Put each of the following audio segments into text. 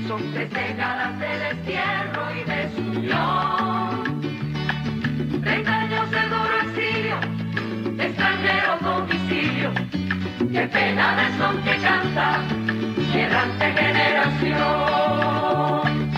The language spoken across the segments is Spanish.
Son 3 décadas de destierro y desunión, 30 años de duro exilio, de extranjero domicilio. Qué pena de son que canta mi errante generación.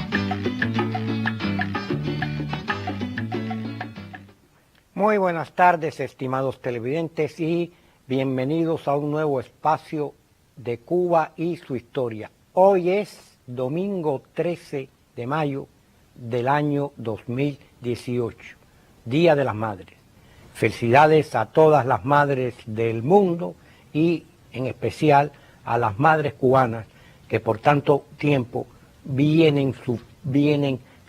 Muy buenas tardes, estimados televidentes, y bienvenidos a un nuevo espacio de Cuba y su historia. Hoy es domingo 13 de mayo del año 2018, Día de las Madres. Felicidades a todas las madres del mundo y en especial a las madres cubanas que por tanto tiempo vienen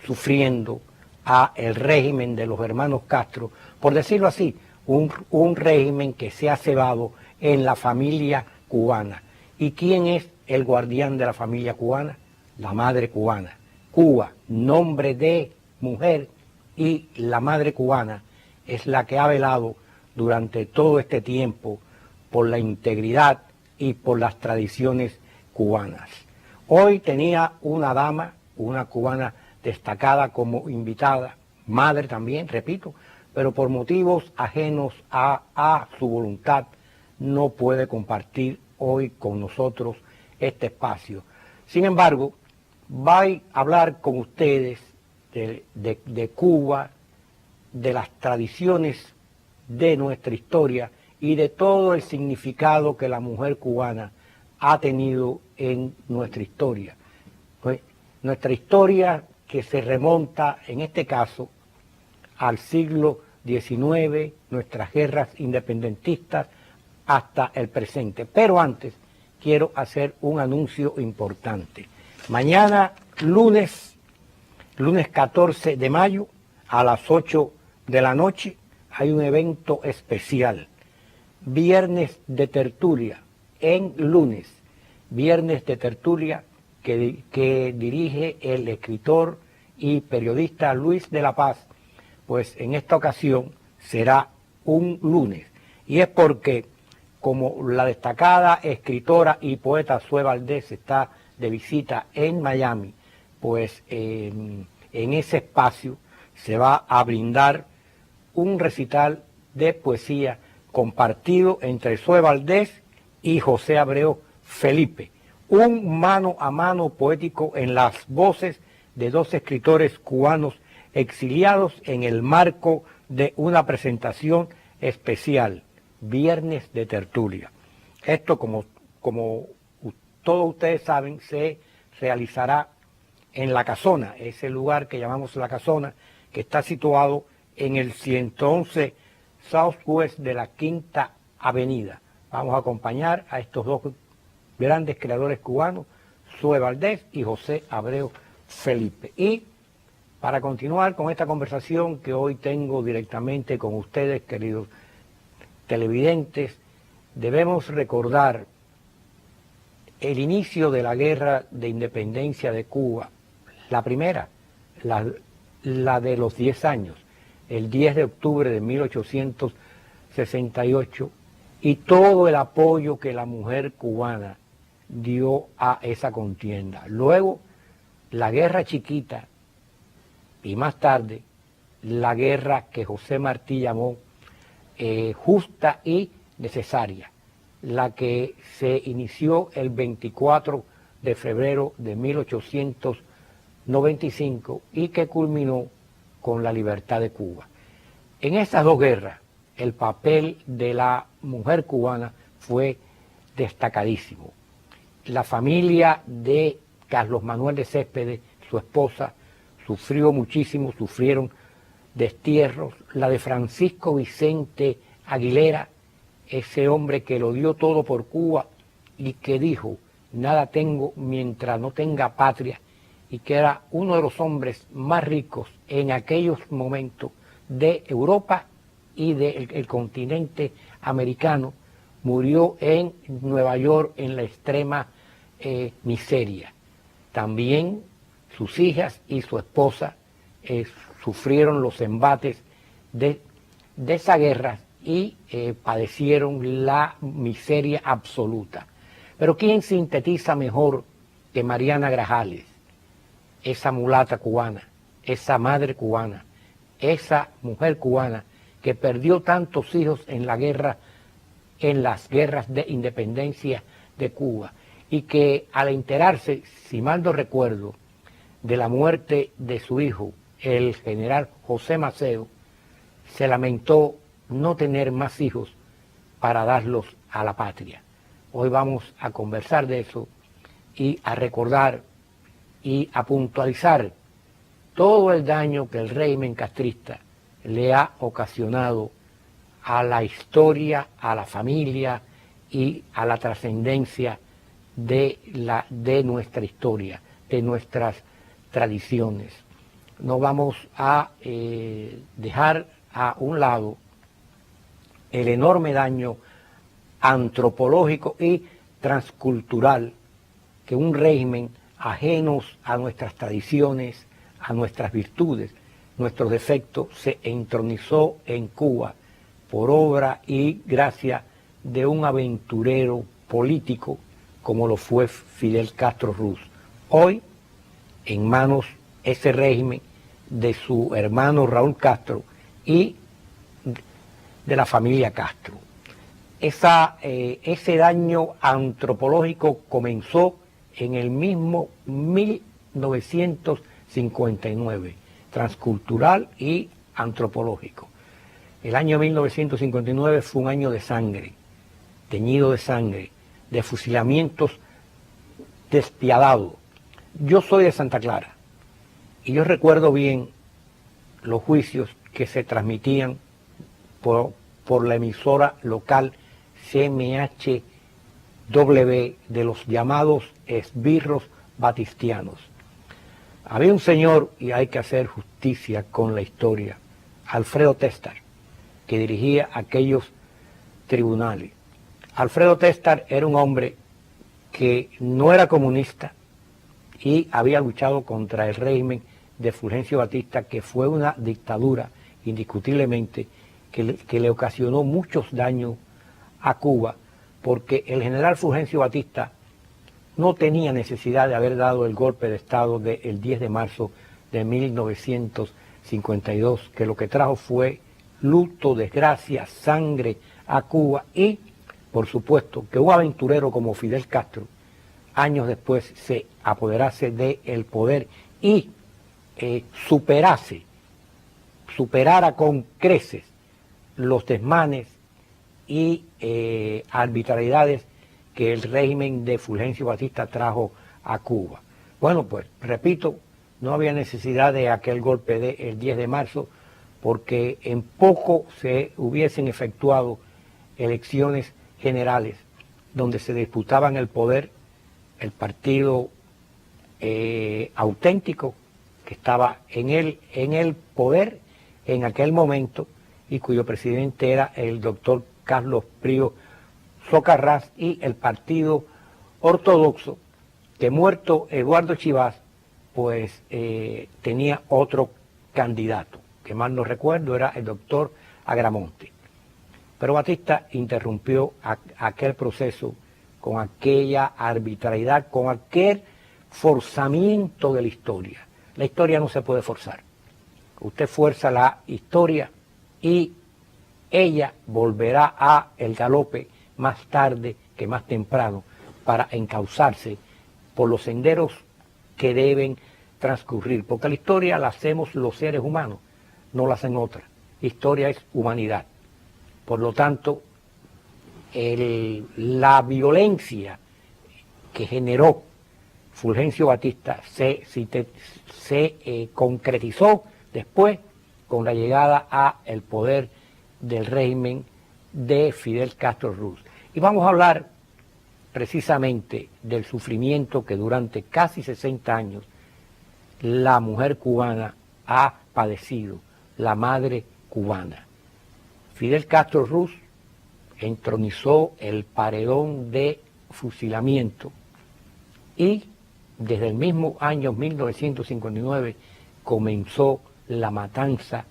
sufriendo a el régimen de los hermanos Castro, por decirlo así, un régimen que se ha cebado en la familia cubana. ¿Y quién es el guardián de la familia cubana? La madre cubana. Cuba, nombre de mujer, y la madre cubana es la que ha velado durante todo este tiempo por la integridad y por las tradiciones cubanas. Hoy tenía una dama, una cubana destacada como invitada, madre también, repito, pero por motivos ajenos a su voluntad no puede compartir hoy con nosotros este espacio. Sin embargo, voy a hablar con ustedes de Cuba, de las tradiciones de nuestra historia y de todo el significado que la mujer cubana ha tenido en nuestra historia. Pues, nuestra historia que se remonta, en este caso, al siglo XIX, nuestras guerras independentistas, hasta el presente. Pero antes, quiero hacer un anuncio importante. Mañana, lunes 14 de mayo, a las 8 de la noche, hay un evento especial. Viernes de tertulia, en lunes. Viernes de tertulia que dirige el escritor y periodista Luis de la Paz. Pues en esta ocasión será un lunes. Y es porque, como la destacada escritora y poeta Zoe Valdés está de visita en Miami, pues en ese espacio se va a brindar un recital de poesía compartido entre Zoe Valdés y José Abreu Felipe. Un mano a mano poético en las voces de dos escritores cubanos exiliados en el marco de una presentación especial, Viernes de Tertulia. Esto, como todos ustedes saben, se realizará en La Casona, ese lugar que llamamos La Casona, que está situado en el 111 Southwest de la Quinta Avenida. Vamos a acompañar a estos dos grandes creadores cubanos, Zoe Valdés y José Abreu Felipe. Y para continuar con esta conversación que hoy tengo directamente con ustedes, queridos televidentes, debemos recordar el inicio de la guerra de independencia de Cuba, la primera, la de los 10 años, el 10 de octubre de 1868, y todo el apoyo que la mujer cubana dio a esa contienda. Luego, la guerra chiquita, y más tarde, la guerra que José Martí llamó justa y necesaria, la que se inició el 24 de febrero de 1895 y que culminó con la libertad de Cuba. En estas dos guerras, el papel de la mujer cubana fue destacadísimo. La familia de Carlos Manuel de Céspedes, su esposa, sufrió muchísimo, sufrieron destierros. La de Francisco Vicente Aguilera, ese hombre que lo dio todo por Cuba y que dijo, nada tengo mientras no tenga patria, y que era uno de los hombres más ricos en aquellos momentos de Europa y del continente americano, murió en Nueva York en la extrema miseria. También sus hijas y su esposa sufrieron los embates de esa guerra y padecieron la miseria absoluta. Pero ¿quién sintetiza mejor que Mariana Grajales, esa mulata cubana, esa madre cubana, esa mujer cubana que perdió tantos hijos en la guerra, en las guerras de independencia de Cuba, y que al enterarse, si mal no recuerdo, de la muerte de su hijo, el general José Maceo, se lamentó no tener más hijos para darlos a la patria. Hoy vamos a conversar de eso y a recordar y a puntualizar todo el daño que el régimen castrista le ha ocasionado a la historia, a la familia y a la trascendencia de nuestra historia, de nuestras tradiciones. No vamos a dejar a un lado el enorme daño antropológico y transcultural que un régimen ajenos a nuestras tradiciones, a nuestras virtudes, nuestros defectos, se entronizó en Cuba por obra y gracia de un aventurero político como lo fue Fidel Castro Ruz. Hoy, en manos ese régimen de su hermano Raúl Castro y de la familia Castro. Ese daño antropológico comenzó en el mismo 1959, transcultural y antropológico. El año 1959 fue un año de sangre, teñido de sangre, de fusilamientos despiadados. Yo soy de Santa Clara y yo recuerdo bien los juicios que se transmitían por la emisora local CMHW de los llamados esbirros batistianos. Había un señor, y hay que hacer justicia con la historia, Alfredo Testar, que dirigía aquellos tribunales. Alfredo Testar era un hombre que no era comunista y había luchado contra el régimen de Fulgencio Batista, que fue una dictadura indiscutiblemente que le ocasionó muchos daños a Cuba, porque el general Fulgencio Batista no tenía necesidad de haber dado el golpe de Estado del 10 de marzo de 1952, que lo que trajo fue luto, desgracia, sangre a Cuba y, por supuesto, que un aventurero como Fidel Castro, años después, se apoderase del poder y superara con creces los desmanes y arbitrariedades que el régimen de Fulgencio Batista trajo a Cuba. Bueno, pues, repito, no había necesidad de aquel golpe del 10 de marzo, porque en poco se hubiesen efectuado elecciones generales donde se disputaban el poder el partido auténtico que estaba en el poder en aquel momento y cuyo presidente era el doctor Carlos Prío Socarrás, y el partido ortodoxo, que muerto Eduardo Chivas, pues tenía otro candidato, que mal no recuerdo, era el doctor Agramonte. Pero Batista interrumpió aquel proceso con aquella arbitrariedad, con aquel forzamiento de la historia. La historia no se puede forzar. Usted fuerza la historia y ella volverá a el galope más tarde que más temprano para encauzarse por los senderos que deben transcurrir. Porque la historia la hacemos los seres humanos, no la hacen otras. Historia es humanidad. Por lo tanto, la violencia que generó Fulgencio Batista se concretizó después con la llegada al poder del régimen de Fidel Castro Ruz. Y vamos a hablar precisamente del sufrimiento que durante casi 60 años la mujer cubana ha padecido, la madre cubana. Fidel Castro Ruz entronizó el paredón de fusilamiento y desde el mismo año 1959 comenzó la matanza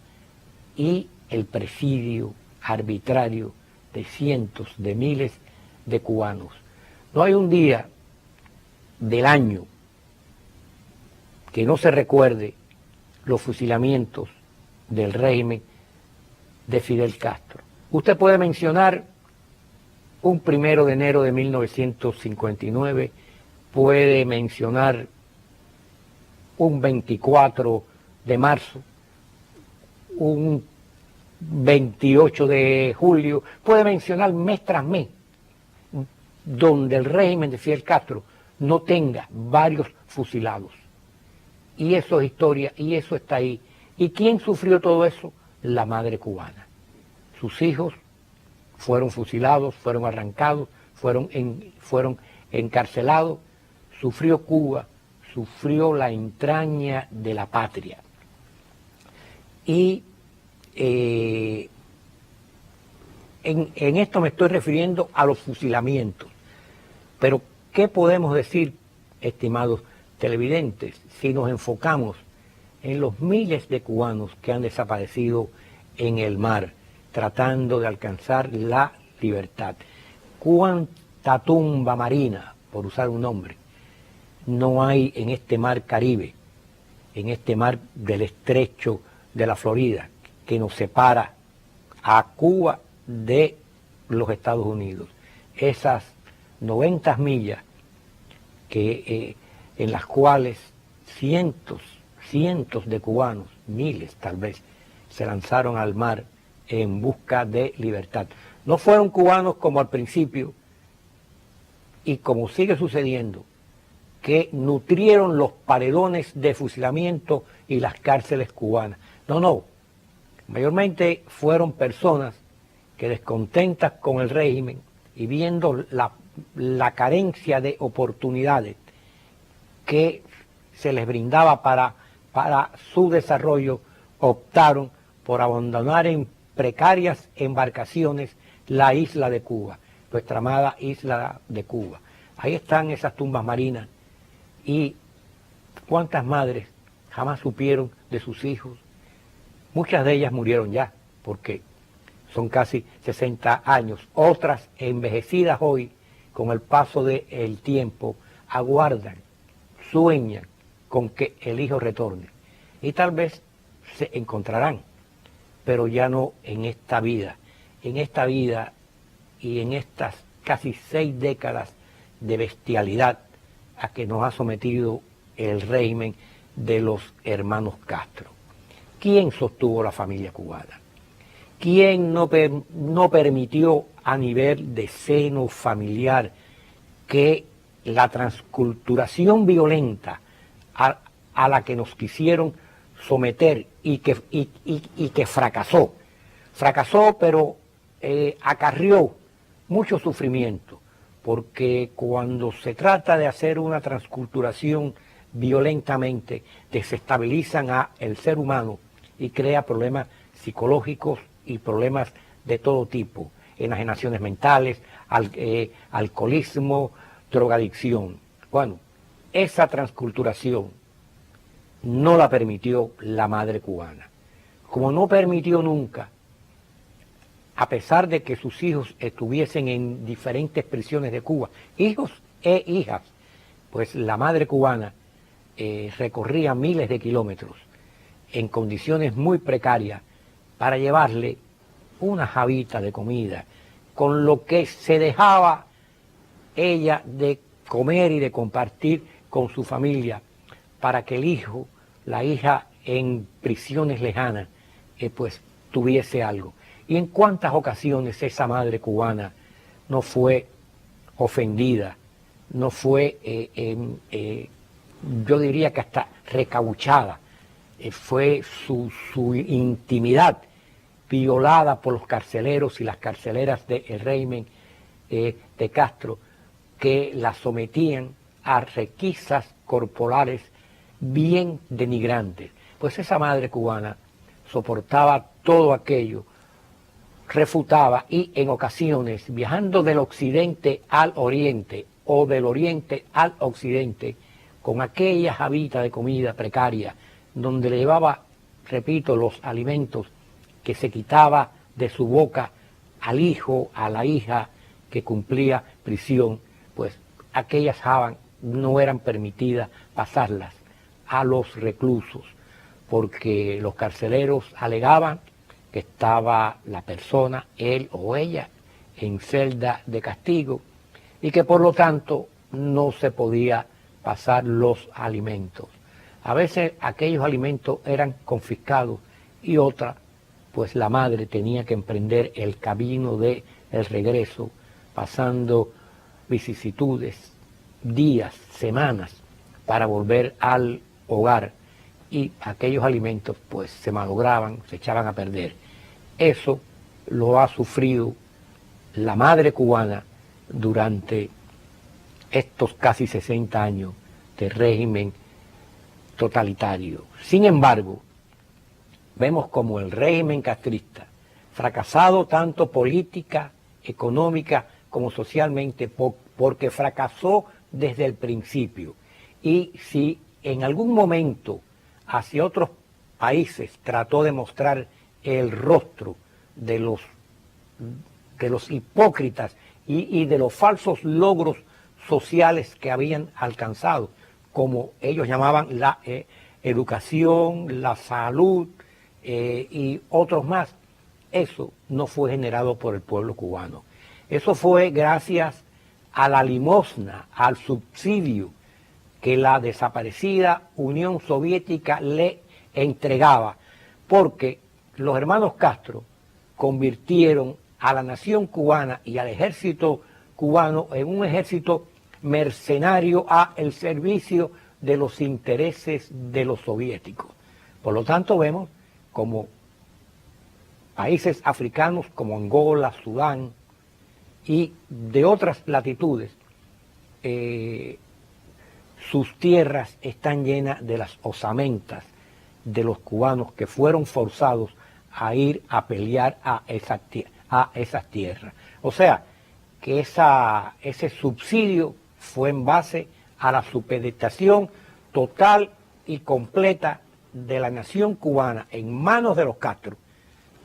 y el presidio arbitrario de cientos de miles de cubanos. No hay un día del año que no se recuerde los fusilamientos del régimen de Fidel Castro. Usted puede mencionar un 1 de enero de 1959, puede mencionar un 24 de marzo, un 28 de julio, puede mencionar mes tras mes, donde el régimen de Fidel Castro no tenga varios fusilados. Y eso es historia, y eso está ahí. ¿Y quién sufrió todo eso? La madre cubana. Sus hijos fueron fusilados, fueron arrancados, fueron encarcelados. Sufrió Cuba, sufrió la entraña de la patria. Y en esto me estoy refiriendo a los fusilamientos. Pero, ¿qué podemos decir, estimados televidentes, si nos enfocamos en los miles de cubanos que han desaparecido en el mar, tratando de alcanzar la libertad? ¿Cuánta tumba marina, por usar un nombre, no hay en este mar Caribe, en este mar del estrecho de la Florida, que nos separa a Cuba de los Estados Unidos? Esas 90 millas en las cuales cientos de cubanos, miles tal vez, se lanzaron al mar en busca de libertad. No fueron cubanos como al principio, y como sigue sucediendo, que nutrieron los paredones de fusilamiento y las cárceles cubanas. No, mayormente fueron personas que, descontentas con el régimen y viendo la carencia de oportunidades que se les brindaba para su desarrollo, optaron por abandonar en precarias embarcaciones la isla de Cuba, nuestra amada isla de Cuba. Ahí están esas tumbas marinas, y cuántas madres jamás supieron de sus hijos. Muchas de ellas murieron ya, porque son casi 60 años. Otras, envejecidas hoy, con el paso del tiempo, aguardan, sueñan con que el hijo retorne. Y tal vez se encontrarán, pero ya no en esta vida. En esta vida y en estas casi 6 décadas de bestialidad a que nos ha sometido el régimen de los hermanos Castro. ¿Quién sostuvo la familia cubana? ¿Quién no permitió a nivel de seno familiar que la transculturación violenta a la que nos quisieron someter y que fracasó? Fracasó, pero acarrió mucho sufrimiento, porque cuando se trata de hacer una transculturación violentamente, desestabilizan al ser humano y crea problemas psicológicos y problemas de todo tipo, enajenaciones mentales, alcoholismo, drogadicción. Bueno, esa transculturación no la permitió la madre cubana, como no permitió nunca, a pesar de que sus hijos estuviesen en diferentes prisiones de Cuba, hijos e hijas, pues la madre cubana recorría miles de kilómetros en condiciones muy precarias para llevarle una jabita de comida, con lo que se dejaba ella de comer y de compartir con su familia, para que el hijo, la hija en prisiones lejanas, pues tuviese algo. Y en cuántas ocasiones esa madre cubana no fue ofendida, no fue, yo diría que hasta recauchada, fue su intimidad violada por los carceleros y las carceleras del régimen de Castro, que la sometían a requisas corporales bien denigrantes. Pues esa madre cubana soportaba todo aquello, refutaba, y en ocasiones, viajando del occidente al oriente o del oriente al occidente, con aquella jabita de comida precaria, donde le llevaba, repito, los alimentos que se quitaba de su boca al hijo, a la hija que cumplía prisión, pues aquellas jabas no eran permitidas pasarlas a los reclusos, porque los carceleros alegaban que estaba la persona, él o ella, en celda de castigo y que por lo tanto no se podía pasar los alimentos. A veces aquellos alimentos eran confiscados y otra, pues la madre tenía que emprender el camino del regreso, pasando vicisitudes, días, semanas, para volver al hogar, y aquellos alimentos pues se malograban, se echaban a perder. Eso lo ha sufrido la madre cubana durante estos casi 60 años de régimen totalitario. Sin embargo, vemos como el régimen castrista, fracasado tanto política, económica como socialmente, porque fracasó desde el principio. Y si en algún momento hacia otros países trató de mostrar el rostro de los hipócritas y de los falsos logros sociales que habían alcanzado, como ellos llamaban la educación, la salud y otros más, eso no fue generado por el pueblo cubano. Eso fue gracias a la limosna, al subsidio que la desaparecida Unión Soviética le entregaba, porque los hermanos Castro convirtieron a la nación cubana y al ejército cubano en un ejército mercenario al servicio de los intereses de los soviéticos. Por lo tanto, vemos como países africanos como Angola, Sudán y de otras latitudes, sus tierras están llenas de las osamentas de los cubanos que fueron forzados a ir a pelear a esas tierras. O sea, que ese subsidio fue en base a la supeditación total y completa de la nación cubana en manos de los Castro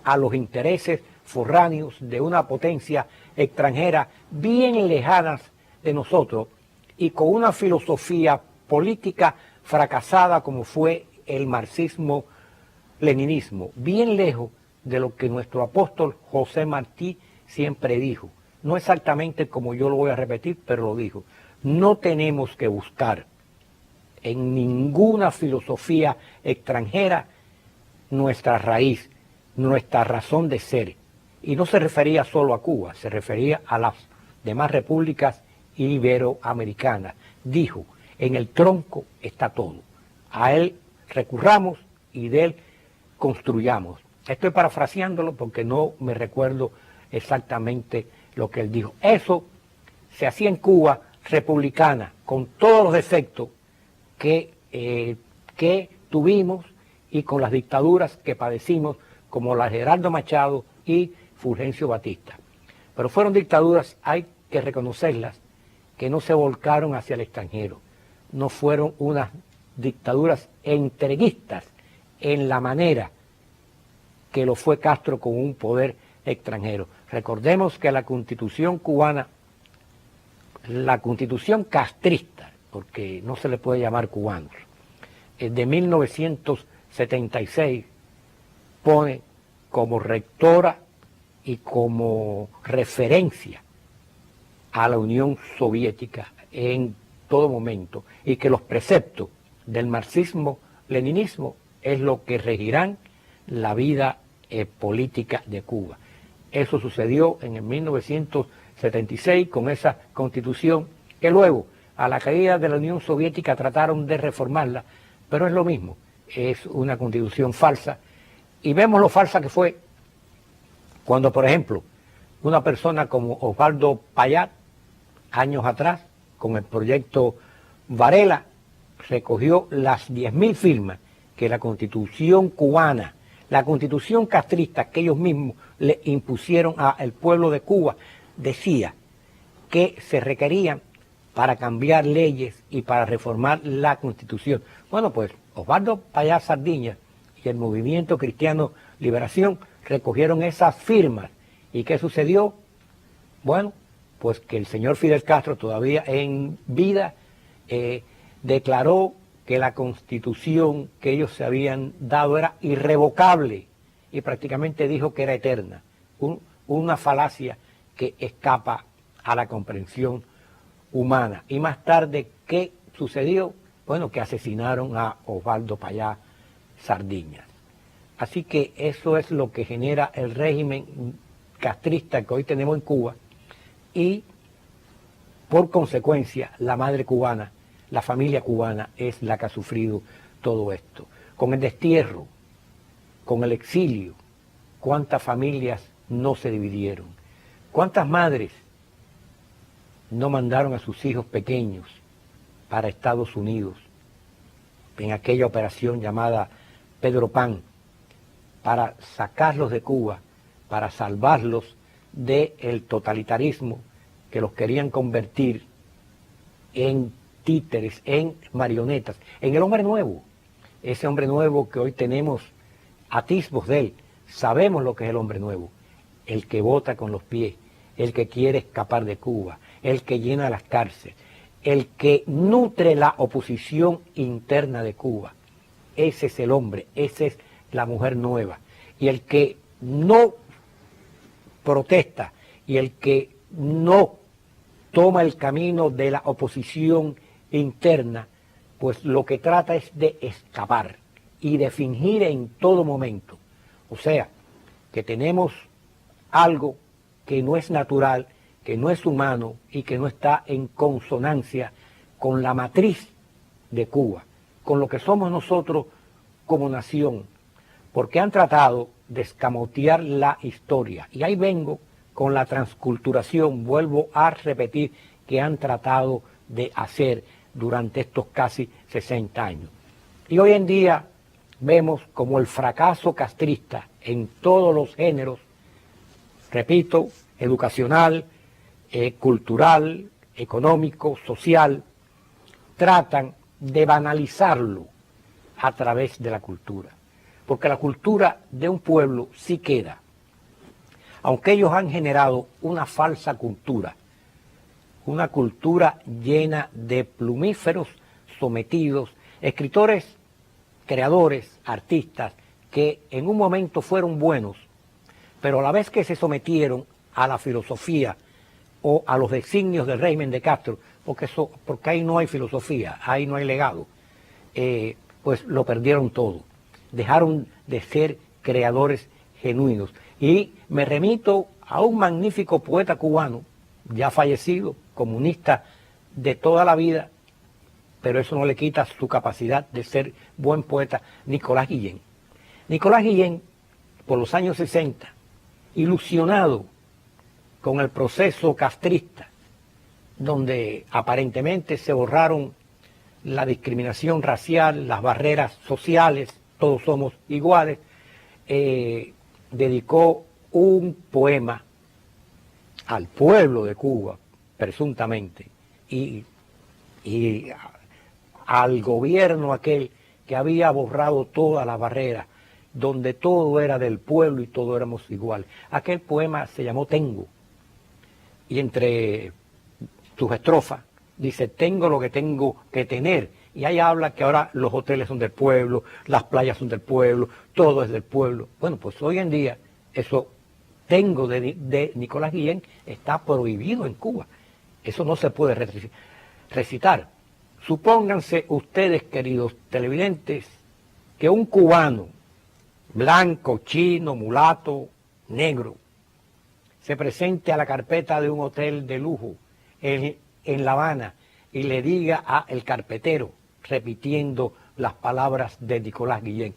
a los intereses forráneos de una potencia extranjera bien lejanas de nosotros y con una filosofía política fracasada como fue el marxismo-leninismo, bien lejos de lo que nuestro apóstol José Martí siempre dijo. No exactamente como yo lo voy a repetir, pero lo dijo. No tenemos que buscar en ninguna filosofía extranjera nuestra raíz, nuestra razón de ser. Y no se refería solo a Cuba, se refería a las demás repúblicas iberoamericanas. Dijo, en el tronco está todo. A él recurramos y de él construyamos. Estoy parafraseándolo porque no me recuerdo exactamente lo que él dijo. Eso se hacía en Cuba republicana, con todos los defectos que tuvimos y con las dictaduras que padecimos, como la de Gerardo Machado y Fulgencio Batista. Pero fueron dictaduras, hay que reconocerlas, que no se volcaron hacia el extranjero. No fueron unas dictaduras entreguistas en la manera que lo fue Castro con un poder extranjero. Recordemos que la Constitución cubana, la Constitución castrista, porque no se le puede llamar cubanos, de 1976, pone como rectora y como referencia a la Unión Soviética en todo momento, y que los preceptos del marxismo-leninismo es lo que regirán la vida política de Cuba. Eso sucedió en el 1976 con esa constitución que luego, a la caída de la Unión Soviética, trataron de reformarla, pero es lo mismo, es una constitución falsa, y vemos lo falsa que fue cuando, por ejemplo, una persona como Osvaldo Payá, años atrás, con el proyecto Varela, recogió las 10.000 firmas que la Constitución cubana, la Constitución castrista que ellos mismos le impusieron al pueblo de Cuba, decía que se requerían para cambiar leyes y para reformar la Constitución. Bueno, pues Osvaldo Payá Sardiña y el Movimiento Cristiano Liberación recogieron esas firmas. ¿Y qué sucedió? Bueno, pues que el señor Fidel Castro, todavía en vida, declaró que la constitución que ellos se habían dado era irrevocable y prácticamente dijo que era eterna. Una falacia que escapa a la comprensión humana. Y más tarde, ¿qué sucedió? Bueno, que asesinaron a Osvaldo Payá Sardiñas. Así que eso es lo que genera el régimen castrista que hoy tenemos en Cuba y por consecuencia la madre cubana, la familia cubana es la que ha sufrido todo esto. Con el destierro, con el exilio, ¿cuántas familias no se dividieron? ¿Cuántas madres no mandaron a sus hijos pequeños para Estados Unidos en aquella operación llamada Pedro Pan para sacarlos de Cuba, para salvarlos del totalitarismo que los querían convertir en títeres, en marionetas, en el hombre nuevo, ese hombre nuevo que hoy tenemos atisbos de él, sabemos lo que es el hombre nuevo, el que vota con los pies, el que quiere escapar de Cuba, el que llena las cárceles, el que nutre la oposición interna de Cuba. Ese es el hombre, esa es la mujer nueva. Y el que no protesta y el que no toma el camino de la oposición interna, pues lo que trata es de escapar y de fingir en todo momento. O sea, que tenemos algo que no es natural, que no es humano y que no está en consonancia con la matriz de Cuba, con lo que somos nosotros como nación, porque han tratado de escamotear la historia. Y ahí vengo con la transculturación, vuelvo a repetir que han tratado de hacer durante estos casi 60 años. Y hoy en día vemos como el fracaso castrista en todos los géneros, repito, educacional, cultural, económico, social, tratan de banalizarlo a través de la cultura. Porque la cultura de un pueblo sí queda. Aunque ellos han generado una falsa cultura, una cultura llena de plumíferos sometidos, escritores, creadores, artistas, que en un momento fueron buenos, pero a la vez que se sometieron a la filosofía o a los designios del régimen de Castro, porque ahí no hay filosofía, ahí no hay legado, pues lo perdieron todo. Dejaron de ser creadores genuinos. Y me remito a un magnífico poeta cubano, ya fallecido, comunista de toda la vida, pero eso no le quita su capacidad de ser buen poeta, Nicolás Guillén. Nicolás Guillén, por los años 60, ilusionado con el proceso castrista, donde aparentemente se borraron la discriminación racial, las barreras sociales, todos somos iguales, dedicó un poema al pueblo de Cuba, presuntamente, y al gobierno aquel que había borrado todas las barreras, donde todo era del pueblo y todos éramos iguales. Aquel poema se llamó Tengo, y entre sus estrofas dice, tengo lo que tengo que tener, y ahí habla que ahora los hoteles son del pueblo, las playas son del pueblo, todo es del pueblo. Bueno, pues hoy en día eso Tengo de Nicolás Guillén está prohibido en Cuba. Eso no se puede recitar. Supónganse ustedes, queridos televidentes, que un cubano, blanco, chino, mulato, negro, se presente a la carpeta de un hotel de lujo en La Habana y le diga al carpetero, repitiendo las palabras de Nicolás Guillén,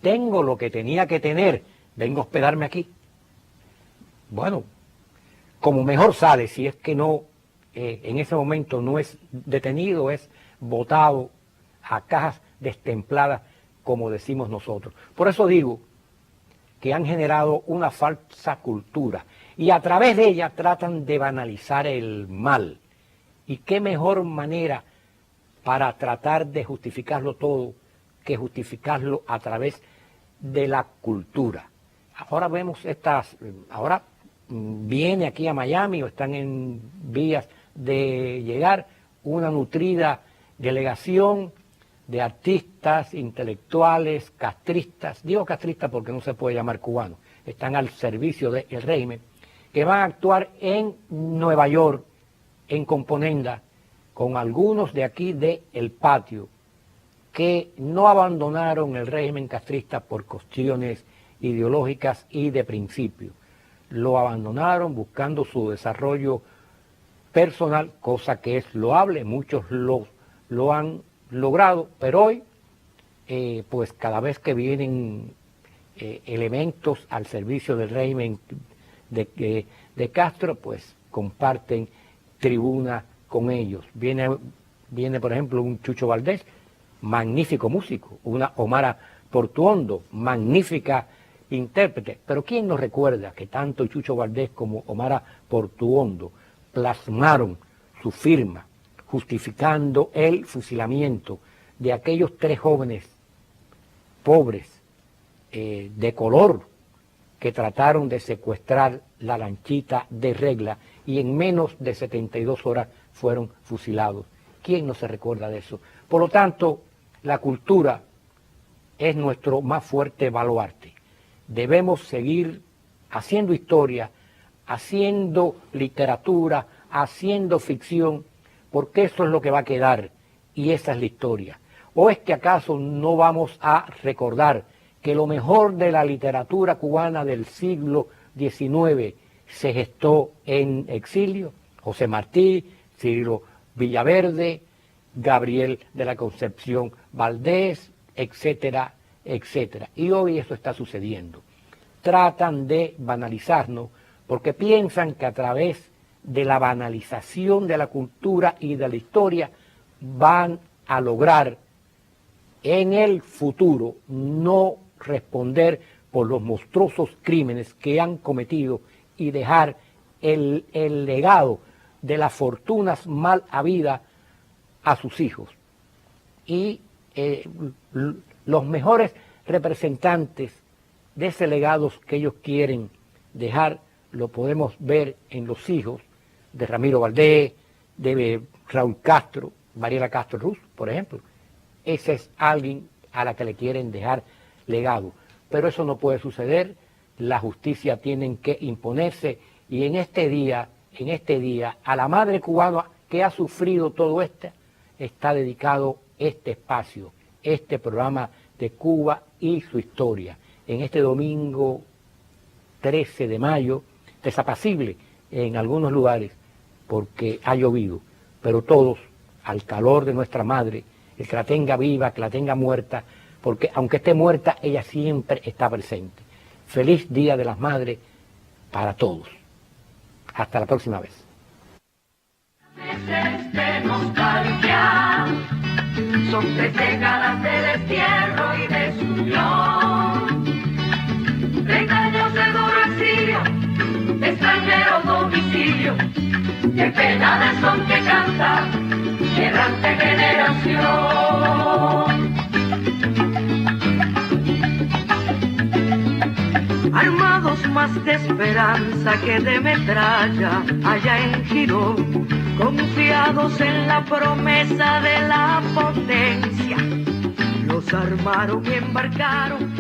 tengo lo que tenía que tener, vengo a hospedarme aquí. Bueno, como mejor sale, si es que no, en ese momento no es detenido, es botado a cajas destempladas, como decimos nosotros. Por eso digo que han generado una falsa cultura y a través de ella tratan de banalizar el mal. ¿Y qué mejor manera para tratar de justificarlo todo que justificarlo a través de la cultura? Ahora vemos ahora viene aquí a Miami o están en vías de llegar una nutrida delegación de artistas, intelectuales, castristas, digo castristas porque no se puede llamar cubanos, están al servicio del régimen, que van a actuar en Nueva York, en Componenda, con algunos de aquí de El Patio, que no abandonaron el régimen castrista por cuestiones ideológicas y de principio. Lo abandonaron buscando su desarrollo personal, cosa que es loable, muchos lo han logrado, pero hoy, pues cada vez que vienen elementos al servicio del régimen de Castro, pues comparten tribuna con ellos. Viene por ejemplo un Chucho Valdés, magnífico músico, una Omara Portuondo, magnífica intérprete, pero ¿quién nos recuerda que tanto Chucho Valdés como Omara Portuondo plasmaron su firma justificando el fusilamiento de aquellos 3 jóvenes pobres de color que trataron de secuestrar la lanchita de Regla y en menos de 72 horas fueron fusilados? ¿Quién no se recuerda de eso? Por lo tanto, la cultura es nuestro más fuerte baluarte. Debemos seguir haciendo historia, haciendo literatura, haciendo ficción, porque eso es lo que va a quedar y esa es la historia. ¿O es que acaso no vamos a recordar que lo mejor de la literatura cubana del siglo XIX se gestó en exilio? José Martí, Cirilo Villaverde, Gabriel de la Concepción Valdés, etcétera, etcétera. Y hoy eso está sucediendo. Tratan de banalizarnos porque piensan que a través de la banalización de la cultura y de la historia van a lograr en el futuro no responder por los monstruosos crímenes que han cometido y dejar el legado de las fortunas mal habidas a sus hijos. Y los mejores representantes de ese legado que ellos quieren dejar lo podemos ver en los hijos de Ramiro Valdés, de Raúl Castro, Mariela Castro Ruz, por ejemplo. Ese es alguien a la que le quieren dejar legado. Pero eso no puede suceder, la justicia tiene que imponerse y en este día, a la madre cubana que ha sufrido todo esto, está dedicado este espacio, este programa de Cuba y su historia. En este domingo 13 de mayo, desapacible en algunos lugares porque ha llovido, pero todos al calor de nuestra madre, el que la tenga viva, que la tenga muerta, porque aunque esté muerta, ella siempre está presente. Feliz Día de las Madres para todos. Hasta la próxima vez. Meses de nostalgia, son 3 décadas de destierro y desunión, 30 años de duro exilio, de extranjero domicilio, qué pena de son que canta, errante generación. Armados más de esperanza que de metralla, allá en Girón, confiados en la promesa de la potencia, los armaron y embarcaron.